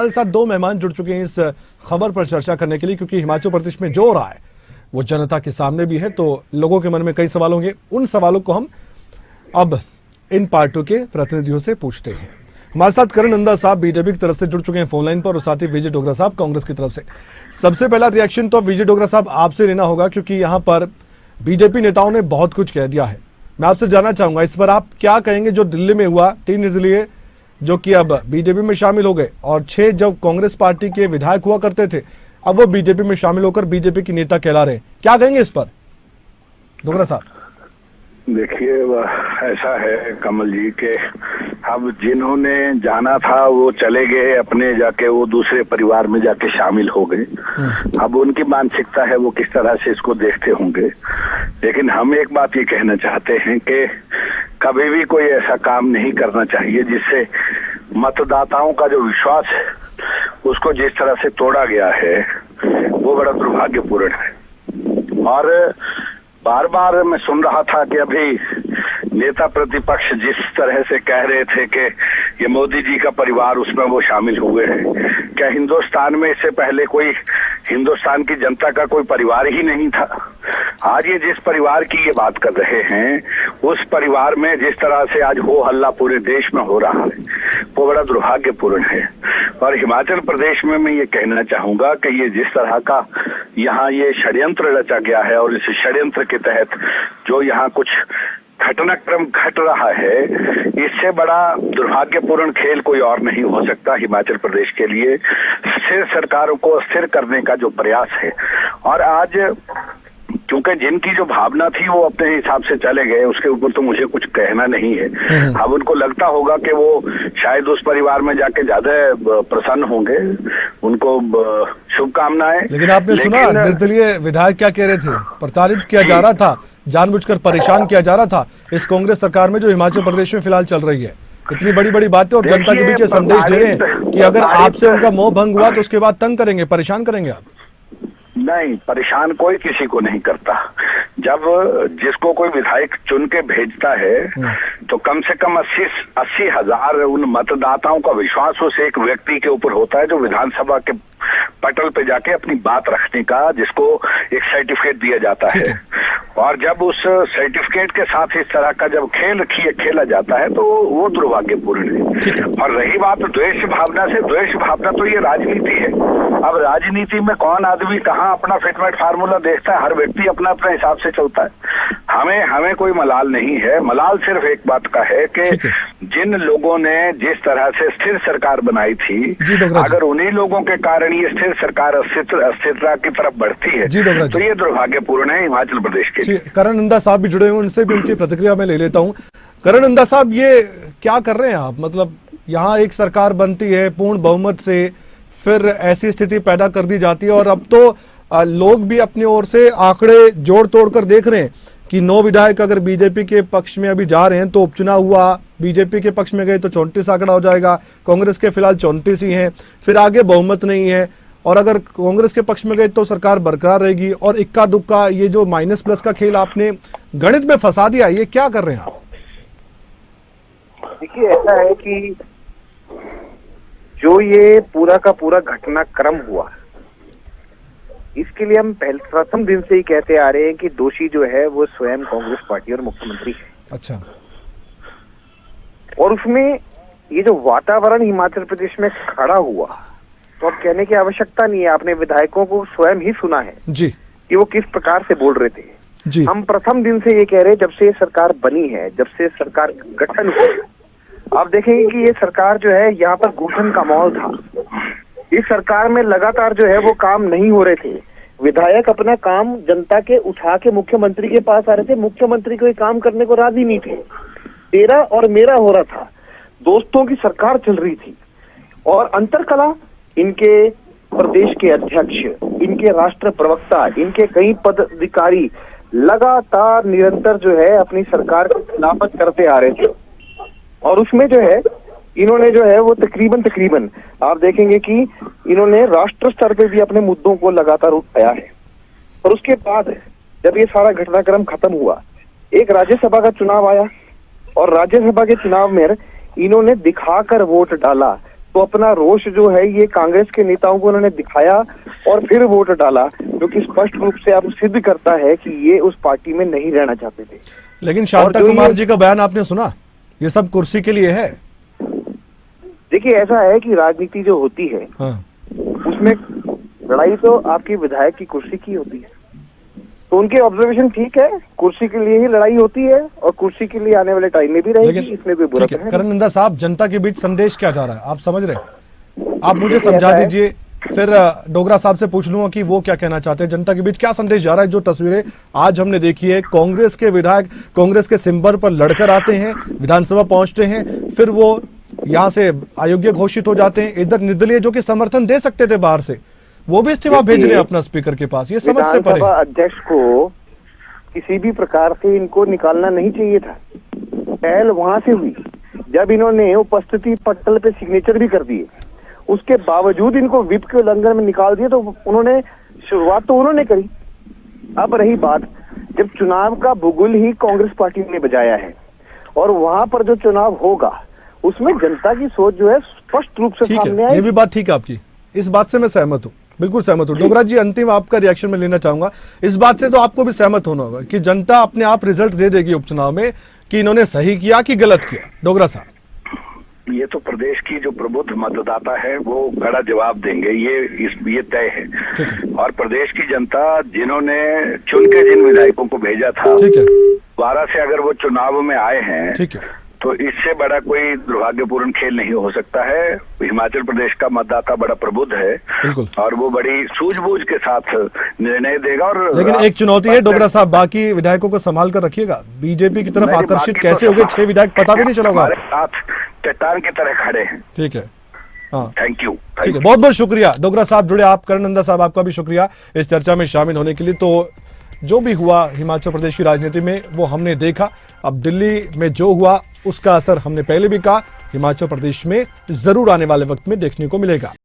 हमारे साथ दो मेहमान जुड़ चुके हैं इस खबर पर चर्चा करने के लिए, क्योंकि हिमाचल प्रदेश में जो हो रहा है वो जनता के सामने भी है, तो लोगों के मन में कई सवाल होंगे। उन सवालों को हम अब इन पार्टियों के प्रतिनिधियों से पूछते हैं। हमारे साथ करण नंदा साहब बीजेपी की तरफ से जुड़ चुके हैं फोन लाइन पर, और साथ ही विजय डोगरा साहब कांग्रेस की तरफ से। सबसे पहला रिएक्शन तो विजय डोगरा साहब आपसे लेना होगा, क्योंकि यहाँ पर बीजेपी नेताओं ने बहुत कुछ कह दिया है। मैं आपसे जानना चाहूंगा इस पर आप क्या कहेंगे। जो दिल्ली में हुआ 3 निर्दलीय जो कि अब बीजेपी में शामिल हो गए, और 6 जब कांग्रेस पार्टी के विधायक हुआ करते थे अब वो बीजेपी में शामिल होकर बीजेपी की नेता कहला रहे हैं, क्या कहेंगे इस पर डोगरा साहब? देखिए, ऐसा है कमल जी के अब जिन्होंने जाना था वो चले गए अपने, जाके वो दूसरे परिवार में जाके शामिल हो गए। अब उनकी मानसिकता है वो किस तरह से इसको देखते होंगे। लेकिन हम एक बात ये कहना चाहते हैं कि कभी भी कोई ऐसा काम नहीं करना चाहिए जिससे मतदाताओं का जो विश्वास है उसको जिस तरह से तोड़ा गया है वो बड़ा दुर्भाग्यपूर्ण है। और बार बार मैं सुन रहा था कि अभी नेता प्रतिपक्ष जिस तरह से कह रहे थे कि ये मोदी जी का परिवार उसमें वो शामिल हुए हैं। क्या हिंदुस्तान में इससे पहले कोई हिंदुस्तान की जनता का कोई परिवार ही नहीं था? आज ये जिस परिवार की ये बात कर रहे हैं उस परिवार में जिस तरह से आज हो हल्ला पूरे देश में हो रहा है वो बड़ा दुर्भाग्यपूर्ण है। और हिमाचल प्रदेश में मैं ये कहना चाहूंगा कि ये जिस तरह का यहाँ ये षड्यंत्र रचा गया है और इस षड्यंत्र के तहत जो यहाँ कुछ घटनाक्रम घट रहा है, इससे बड़ा दुर्भाग्यपूर्ण खेल कोई और नहीं हो सकता हिमाचल प्रदेश के लिए। स्थिर सरकारों को अस्थिर करने का जो प्रयास है, और आज क्योंकि जिनकी जो भावना थी वो अपने हिसाब से चले गए, उसके ऊपर तो मुझे कुछ कहना नहीं है। अब उनको लगता होगा कि वो शायद उस परिवार में जाके ज्यादा प्रसन्न होंगे, उनको शुभकामनाएं। लेकिन आपने सुना निर्दलीय विधायक क्या कह रहे थे? प्रताड़ित किया जा रहा था, जानबूझकर परेशान किया जा रहा था इस कांग्रेस सरकार में जो हिमाचल प्रदेश में फिलहाल चल रही है। इतनी बड़ी बड़ी बातें और जनता के बीच संदेश दे रहे हैं कि अगर आपसे उनका मोह भंग हुआ तो उसके बाद तंग करेंगे, परेशान करेंगे आप। नहीं, परेशान कोई किसी को नहीं करता। जब जिसको कोई विधायक चुन के भेजता है तो कम से कम 80 हजार उन मतदाताओं का विश्वास उस एक व्यक्ति के ऊपर होता है जो विधानसभा के पटल पे जाके अपनी बात रखने का, जिसको एक सर्टिफिकेट दिया जाता है। और जब उस सर्टिफिकेट के साथ इस तरह का जब खेला जाता है तो वो दुर्भाग्यपूर्ण है। और रही बात द्वेष भावना से, द्वेष भावना तो ये राजनीति है। अब राजनीति में कौन आदमी कहाँ अपना फिटमेट फार्मूला देखता है, हर व्यक्ति अपना अपने हिसाब से चलता है। हमें कोई मलाल नहीं है। मलाल सिर्फ एक बात का है कि जिन लोगों ने जिस तरह से स्थिर सरकार बनाई थी, अगर उन्हीं लोगों के कारण ये स्थिर सरकार अस्थिरता की तरफ बढ़ती है तो ये दुर्भाग्यपूर्ण है हिमाचल प्रदेश के। करण नंदा साहब भी जुड़े हुए, उनसे भी उनकी प्रतिक्रिया में ले लेता हूँ। करण नंदा साहब, ये क्या कर रहे हैं आप? मतलब यहाँ एक सरकार बनती है पूर्ण बहुमत से, फिर ऐसी स्थिति पैदा कर दी जाती है, और अब तो लोग भी अपनी ओर से आंकड़े जोड़ तोड़ कर देख रहे हैं कि 9 विधायक अगर बीजेपी के पक्ष में अभी जा रहे हैं तो उपचुनाव हुआ, बीजेपी के पक्ष में गए तो 34 आंकड़ा हो जाएगा, कांग्रेस के फिलहाल 34 ही हैं, फिर आगे बहुमत नहीं है, और अगर कांग्रेस के पक्ष में गए तो सरकार बरकरार रहेगी, और इक्का दुक्का ये जो माइनस प्लस का खेल आपने गणित में फंसा दिया, ये क्या कर रहे हैं आप? देखिए, ऐसा है कि जो ये पूरा का पूरा घटनाक्रम हुआ, इसके लिए हम प्रथम दिन से ही कहते आ रहे हैं कि दोषी जो है वो स्वयं कांग्रेस पार्टी और मुख्यमंत्री है। अच्छा। और उसमें ये जो वातावरण हिमाचल प्रदेश में खड़ा हुआ, तो अब कहने की आवश्यकता नहीं है, आपने विधायकों को स्वयं ही सुना है जी कि वो किस प्रकार से बोल रहे थे जी। हम प्रथम दिन से ये कह रहे हैं, जब से सरकार बनी है, जब से सरकार गठन हुआ, आप देखेंगे कि ये सरकार जो है यहाँ पर घुटन का माहौल था। इस सरकार में लगातार जो है वो काम नहीं हो रहे थे। विधायक अपना काम जनता के उठा के मुख्यमंत्री के पास आ रहे थे, मुख्यमंत्री कोई काम करने को राजी नहीं थे। तेरा और मेरा हो रहा था, दोस्तों की सरकार चल रही थी। और अंतरकला इनके प्रदेश के अध्यक्ष, इनके राष्ट्र प्रवक्ता, इनके कई पदाधिकारी लगातार निरंतर जो है अपनी सरकार की खिलाफत करते आ रहे थे। और उसमें जो है इन्होंने जो है वो तकरीबन आप देखेंगे कि इन्होंने राष्ट्र स्तर पे भी अपने मुद्दों को लगातार उठाया है। और उसके बाद जब ये सारा घटनाक्रम खत्म हुआ, एक राज्यसभा का चुनाव आया, और राज्यसभा के चुनाव में इन्होंने दिखाकर वोट डाला तो अपना रोष जो है ये कांग्रेस के नेताओं को उन्होंने दिखाया और फिर वोट डाला, जो कि स्पष्ट रूप से अब सिद्ध करता है कि ये उस पार्टी में नहीं रहना चाहते थे। लेकिन शांता कुमार जी का बयान आपने सुना, ये सब कुर्सी के लिए है। देखिए ऐसा है कि राजनीति जो होती है उसमें लड़ाई तो आपकी विधायक की कुर्सी की होती है, तो उनके ऑब्जर्वेशन ठीक है, कुर्सी के लिए ही लड़ाई होती है और कुर्सी के लिए आने वाले टाइम में भी रहेगी, इसमें कोई बुरा नहीं है। करण नंदा साहब, जनता के बीच संदेश क्या जा रहा है, आप समझ रहे? आप मुझे समझा दीजिए, फिर डोगरा साहब से पूछ लूंगा कि वो क्या कहना चाहते हैं। जनता के बीच क्या संदेश जा रहा है? जो तस्वीरें आज हमने देखी है, कांग्रेस के विधायक कांग्रेस के सिंबल पर लड़कर आते हैं, विधानसभा पहुंचते हैं, फिर वो यहाँ से अयोग्य घोषित हो जाते हैं। इधर निर्दलीय जो कि समर्थन दे सकते थे बाहर से, वो भी इस्तीफा भेज रहे हैं अपना स्पीकर के पास। ये समझ से परे। अध्यक्ष को किसी भी प्रकार से इनको निकालना नहीं चाहिए था। पहल वहां से हुई जब इन्होंने उपस्थिति पटल पे सिग्नेचर भी कर दिए, उसके बावजूद इनको विप के उल्लंघन में निकाल दिए। तो उन्होंने शुरुआत तो उन्होंने करी। अब रही बात, जब चुनाव का भूगोल ही कांग्रेस पार्टी ने बजाया है और वहां पर जो चुनाव होगा उसमें जनता की सोच जो है स्पष्ट रूप से सामने आई। ये भी बात ठीक है आपकी, इस बात से मैं सहमत हूँ, बिल्कुल सहमत हूँ। डोगरा जी, अंतिम आपका रिएक्शन में लेना चाहूंगा। इस बात से तो आपको भी सहमत होना होगा कि जनता अपने आप रिजल्ट दे देगी उपचुनाव में कि इन्होंने सही किया कि गलत किया। डोगरा साहब, ये तो प्रदेश की जो प्रबुद्ध मतदाता है वो कड़ा जवाब देंगे, ये तय है। और प्रदेश की जनता जिन्होंने चुन के जिन विधायकों को भेजा था, ठीक है, दोबारा से अगर वो चुनाव में आए हैं, ठीक है, तो इससे बड़ा कोई दुर्भाग्यपूर्ण खेल नहीं हो सकता है। हिमाचल प्रदेश का मतदाता बड़ा प्रबुद्ध है और वो बड़ी सूझबूझ के साथ निर्णय देगा। और लेकिन एक चुनौती है डोगरा साहब, बाकी विधायकों को संभाल कर रखिएगा। बीजेपी की तरफ आकर्षित कैसे हो गए 6 विधायक, पता भी नहीं चला होगा। साथ चट्टान की तरह खड़े हैं। ठीक है, हाँ, थैंक यू। ठीक है, बहुत बहुत शुक्रिया डोगरा साहब जुड़े आप। करण नंदा साहब, आपका भी शुक्रिया इस चर्चा में शामिल होने के लिए। तो जो भी हुआ हिमाचल प्रदेश की राजनीति में वो हमने देखा। अब दिल्ली में जो हुआ उसका असर हमने पहले भी कहा हिमाचल प्रदेश में जरूर आने वाले वक्त में देखने को मिलेगा।